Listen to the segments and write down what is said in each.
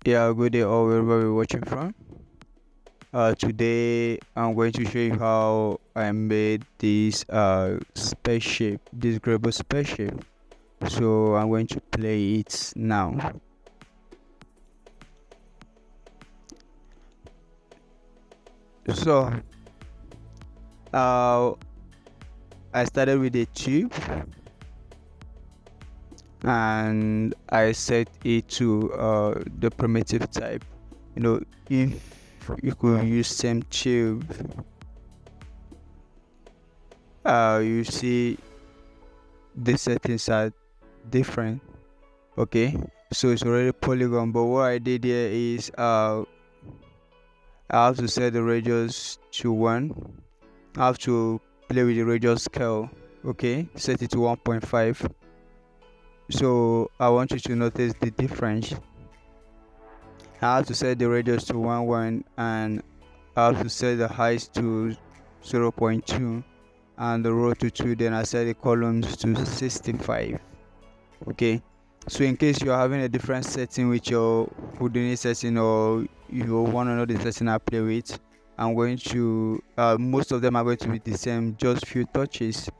Yeah, good day all wherever you're watching from. Today I'm going to show you how I made this spaceship, this Greeble spaceship. So I'm going to play it now. So uh, I started with a tube and I set it to the primitive type. If you could use same tube, you see the settings are different. Okay, so it's already polygon, but what I did here is I have to set the radius to 1. I have to play with the radius scale. Okay, set it to 1.5. So I want you to notice the difference. I have to set the radius to 1 and I have to set the height to 0.2 and the row to 2. Then I set the columns to 65. Okay, so in case you're having a different setting with your Houdini setting, or you want to know the setting I play with, I'm going to most of them are going to be the same, just few touches,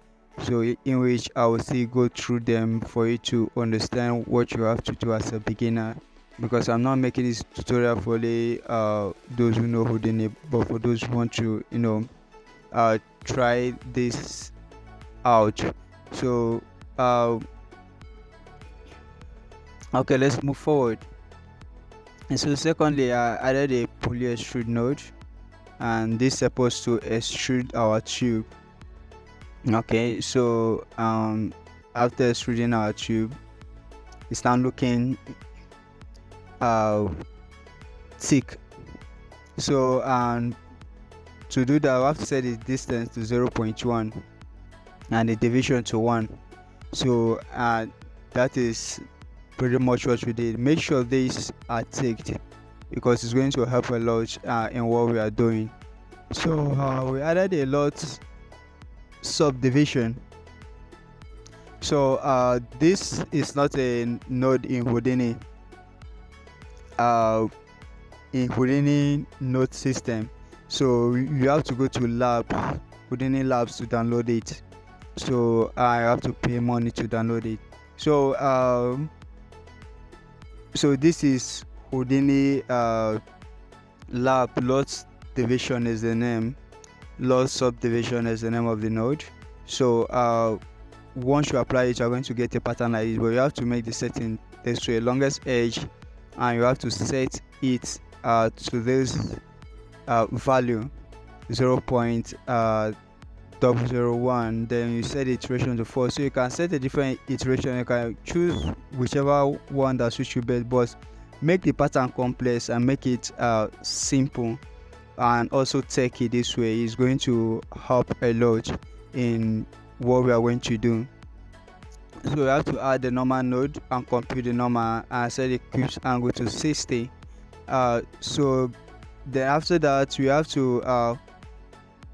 so in which I will still go through them for you to understand what you have to do as a beginner, because I'm not making this tutorial for the those who know Houdini, but for those who want to try this out. So okay, let's move forward. And so secondly, I added a poly extrude node, and this is supposed to extrude our tube. Okay, so after extruding our tube, it's now looking thick. So to do that, we have to set the distance to 0.1 and the division to 1. So that is pretty much what we did. Make sure these are ticked because it's going to help a lot in what we are doing. So we added a lot subdivision. So this is not a node in Houdini. In Houdini node system, so you have to go to Houdini labs to download it. So I have to pay money to download it. So this is Houdini lab. Lot division is the name. Lot subdivision is the name of the node. So once you apply it, you're going to get a pattern like this, but you have to make the setting this way, longest edge, and you have to set it to this value 0.001. Then you set the iteration to 4. So you can set a different iteration. You can choose whichever one that suits you best, but make the pattern complex and make it simple, and also take it this way. Is going to help a lot in what we are going to do. So we have to add the normal node and compute the normal and set the cubes angle to 60. So then after that we have to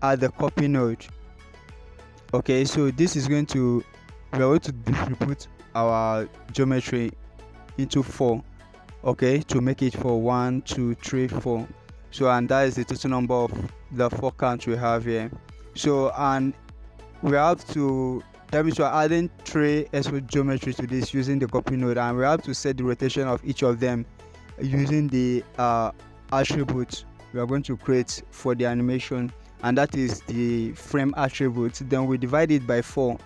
add the copy node. Okay, so this is going to, we are going to distribute our geometry into 4. Okay, to make it for 1, 2, 3, 4. So and that is the total number of the 4 counts we have here. So and we have to, that means we are adding 3 extra geometry to this using the copy node, and we have to set the rotation of each of them using the attribute we are going to create for the animation, and that is the frame attribute. Then we divide it by 4,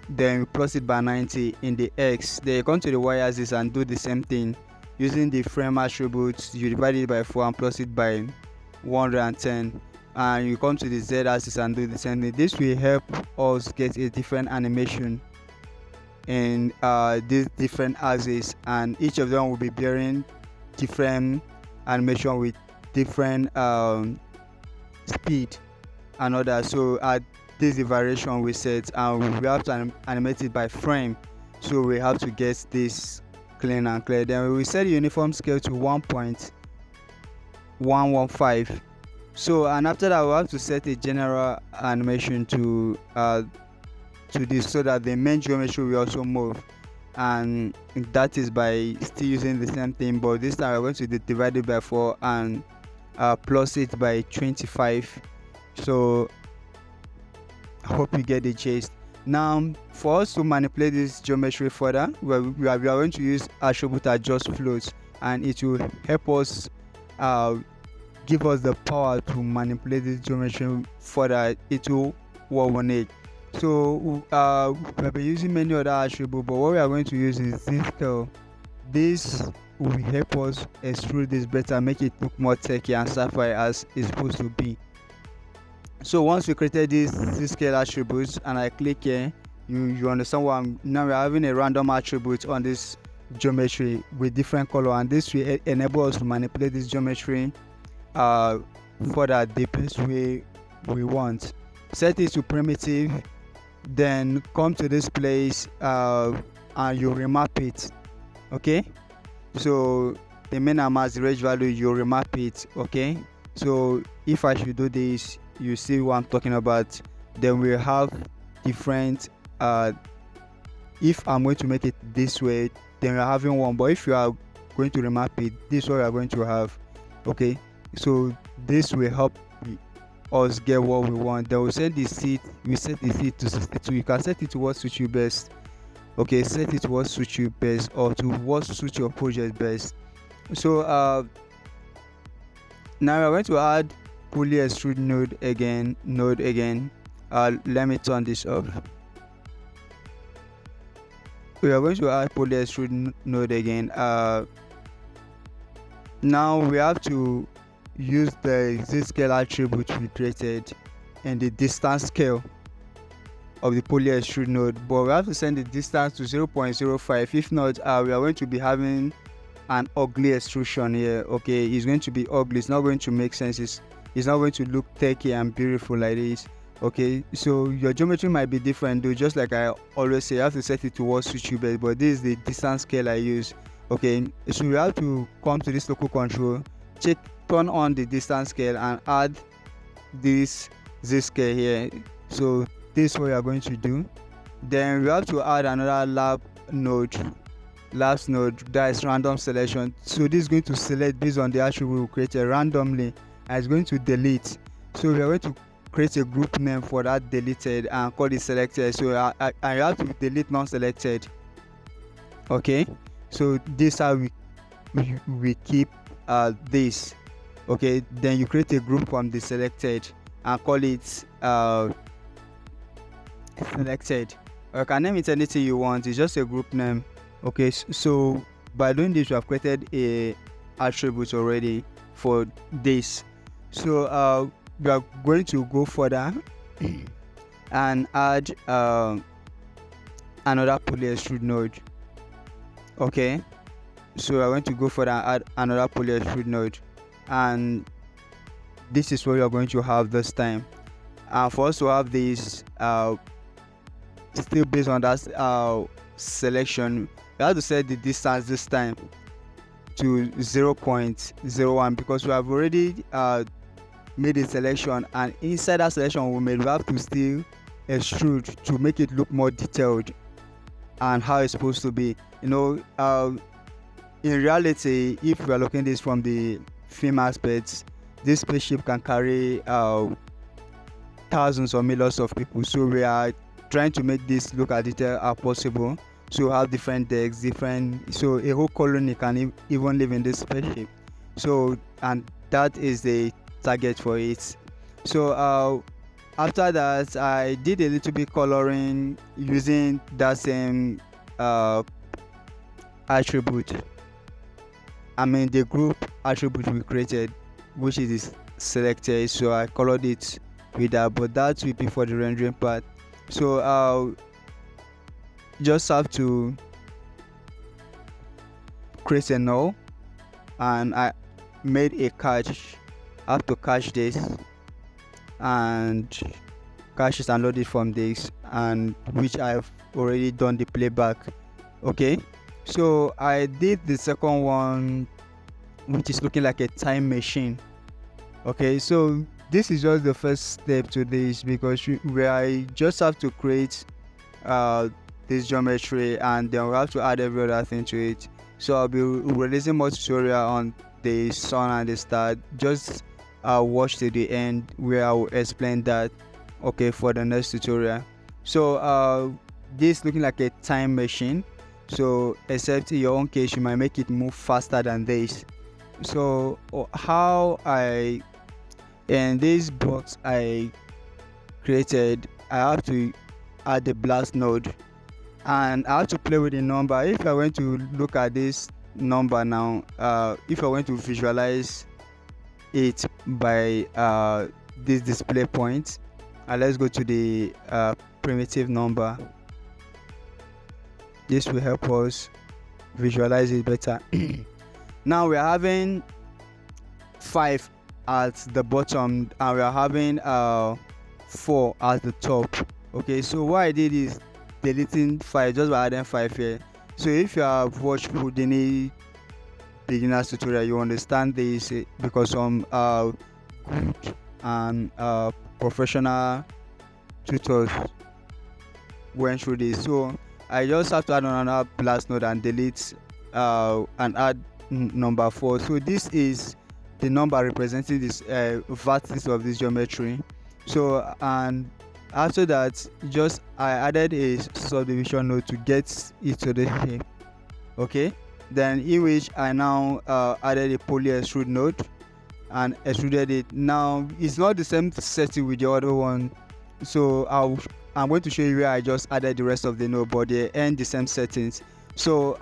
then we plus it by 90 in the x. Then you come to the y-axis and do the same thing using the frame attribute. You divide it by 4 and plus it by 110, and you come to the z-axis and do the same thing. This will help us get a different animation in these different axes, and each of them will be bearing different animation with different speed and other. So this is the variation we set, and we have to animate it by frame, so we have to get this clean and clear. Then we set the uniform scale to 1.115. So and after that we have to set a general animation to this, so that the main geometry will also move. and that is by still using the same thing, but this time we're going to divide it by 4 and plus it by 25. So I hope you get the gist. Now for us to manipulate this geometry further, we are going to use attribute adjust floats, and it will help us give us the power to manipulate this geometry further into what we need. So we've been using many other attributes, but what we are going to use is this scale. This will help us extrude this better, make it look more techy and sci-fi as it's supposed to be. So once we created this scale attributes and I click here, you understand what now we're having a random attribute on this geometry with different color, and this will enable us to manipulate this geometry for the deepest way we want. Set it to primitive, then come to this place and you remap it. Okay, so the min and max range value, you remap it. Okay, so if I should do this, you see what I'm talking about. Then we have different if I'm going to make it this way, then we're having one, but if you are going to remap it, this is what we are going to have. Okay, so this will help us get what we want. Then we set the seat to 62. You can set it to what suits you best. Okay, set it to what suits you best, or to what suits your project best. So now we're going to add poly extrude node again. Let me turn this off. We are going to add poly extrude node again. Now we have to use the Z scale attribute we created and the distance scale of the poly extrude node, but we have to send the distance to 0.05. If not, we are going to be having an ugly extrusion here. Okay, it's going to be ugly. It's not going to make sense. It's not going to look techy and beautiful like this. Okay, so your geometry might be different though. Just like I always say, you have to set it to what suits you best, but this is the distance scale I use. Okay, so we have to come to this local control, turn on the distance scale and add this Z scale here. So this is what we are going to do. Then we have to add another labs node, that is random selection. So this is going to select based on the attribute we created randomly, and it's going to delete. So we are going to create a group name for that deleted and call it selected. So I have to delete non-selected. Okay, so this is how we keep this. Okay, then you create a group from the selected and call it selected, or you can name it anything you want. It's just a group name. Okay, so by doing this, you have created a attribute already for this. So we are going to go further and add another poly extrude node. Okay, so we are going to go further and add another poly extrude node, and this is what we are going to have this time. And for us to have this still based on that selection, we have to set the distance this time to 0.01 because we have already made a selection, and inside that selection we have to still extrude to make it look more detailed and how it's supposed to be. In reality, if we are looking at this from the film aspects, this spaceship can carry thousands or millions of people. So we are trying to make this look as detailed as possible. So we have different decks, so a whole colony can even live in this spaceship. So, and that is the target for it. So after that, I did a little bit coloring using that same attribute. I mean the group attribute we created, which is selected. So I colored it with that, but that will be for the rendering part. So just have to create a null, and I made a cache. I have to cache this and cache it and load it from this, and which I've already done the playback. Okay, so I did the second one, which is looking like a time machine. Okay, so this is just the first step to this, because I just have to create this geometry, and then we have to add every other thing to it. So I'll be releasing more tutorial on the sun and the star. Just watch to the end where I will explain that, okay, for the next tutorial. So this looking like a time machine, so except in your own case you might make it move faster than this. So how I in this box I created, I have to add the blast node, and I have to play with the number. If I want to look at this number now, if I want to visualize it by this display point, let's go to the primitive number. This will help us visualize it better. Now we are having 5 at the bottom and we are having 4 at the top. Okay, so what I did is deleting 5 just by adding 5 here. So if you have watched Houdini beginners tutorial, you understand this, because some good and professional tutors went through this. So I just have to add another blast node and delete and add number 4. So this is the number representing this vertex of this geometry. So and after that, just I added a subdivision node to get it to the shape. Okay, then in which I now added a poly extrude node and extruded it. Now it's not the same setting with the other one, so I'm going to show you where I just added the rest of the node, but they end the same settings. So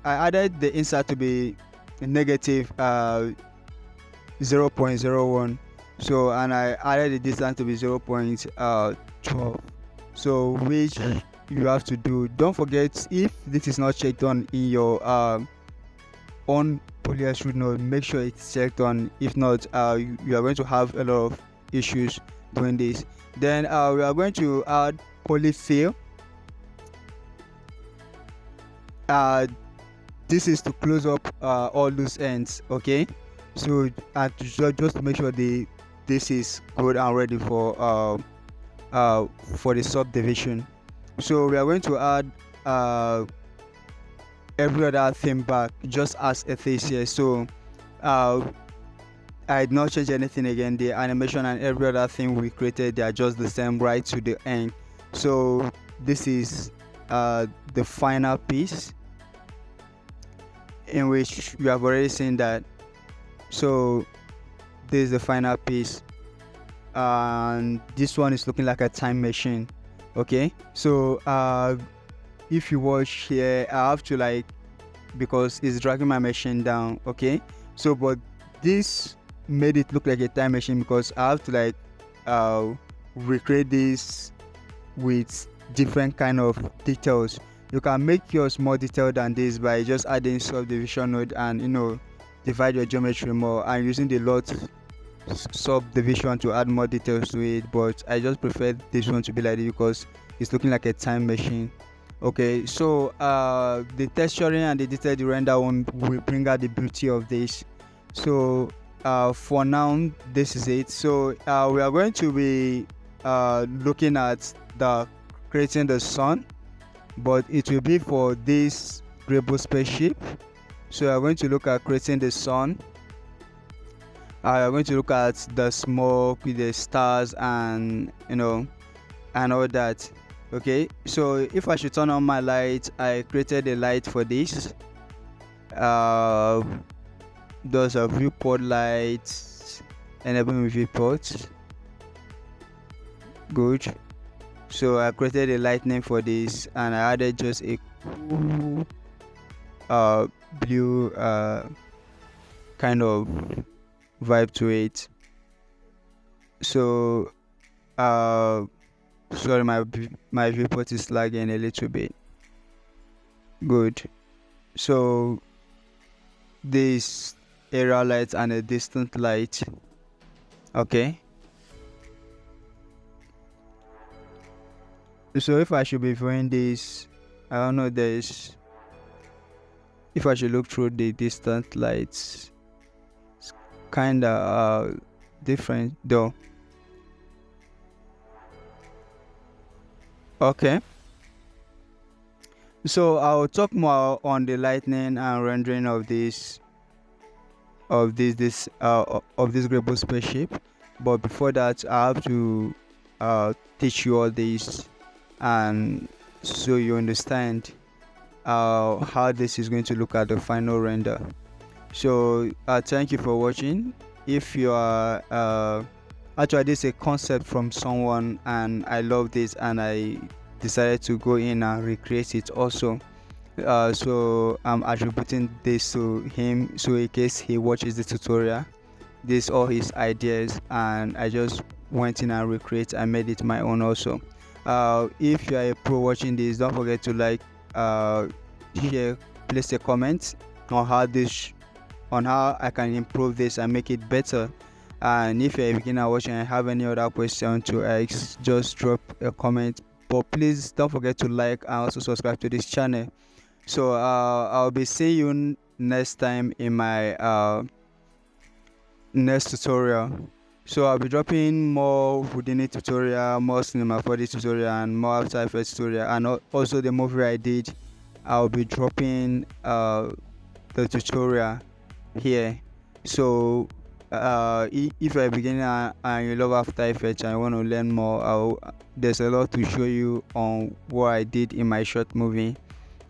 I added the insert to be negative 0.01. So and I added the distance to be 0.12. So which you have to do. Don't forget, if this is not checked on in your own poly extrude node, make sure it's checked on. If not, you are going to have a lot of issues doing this. Then we are going to add polyfill. This is to close up all loose ends. Okay, so just to make sure this is good and ready for the subdivision. So we are going to add every other thing back just as it is here. So I did not change anything again. The animation and every other thing we created, they are just the same right to the end. So this is the final piece, in which you have already seen that. So this is the final piece, and this one is looking like a time machine. Okay, so if you watch here, I have to because it's dragging my machine down. Okay, so but this made it look like a time machine because I have to recreate this with different kind of details. You can make yours more detailed than this by just adding subdivision node and divide your geometry more and using the lot subdivision to add more details to it. But I just prefer this one to be like this because it's looking like a time machine. Okay, so the texturing and the detailed render one will bring out the beauty of this. So for now, this is it. So we are going to be looking at creating the sun, but it will be for this Greeble spaceship. So we are going to look at creating the sun. We are going to look at the smoke with the stars and and all that. Okay, so if I should turn on my light, I created a light for this. Those are viewport lights, enabling viewports. Good. So I created a lightning for this and I added just a cool blue kind of vibe to it. So sorry, my viewport is lagging a little bit. Good. So this area light and a distant light. Okay, so if I should be viewing this, I don't know, if I should look through the distant lights, it's kinda different though. Okay, So I'll talk more on the lightning and rendering of this Greeble spaceship. But before that, I have to teach you all this, and so you understand how this is going to look at the final render. So thank you for watching. If you are actually, this is a concept from someone and I love this and I decided to go in and recreate it also. So I'm attributing this to him, so in case he watches the tutorial, this all his ideas, and I just went in and recreate and made it my own also. If you are a pro watching this, don't forget to like, share, place a comment on how I can improve this and make it better. And if you're a beginner watching and have any other question to ask, just drop a comment. But please don't forget to like and also subscribe to this channel. So I'll be seeing you next time in my next tutorial. So I'll be dropping more Houdini tutorial, more Cinema 4D tutorial, and more After Effects tutorial, and also the movie I did. I'll be dropping the tutorial here. So if you're a beginner and you love After Effects and you want to learn more, there's a lot to show you on what I did in my short movie.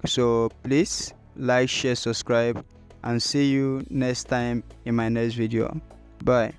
So please like, share, subscribe, and see you next time in my next video. Bye.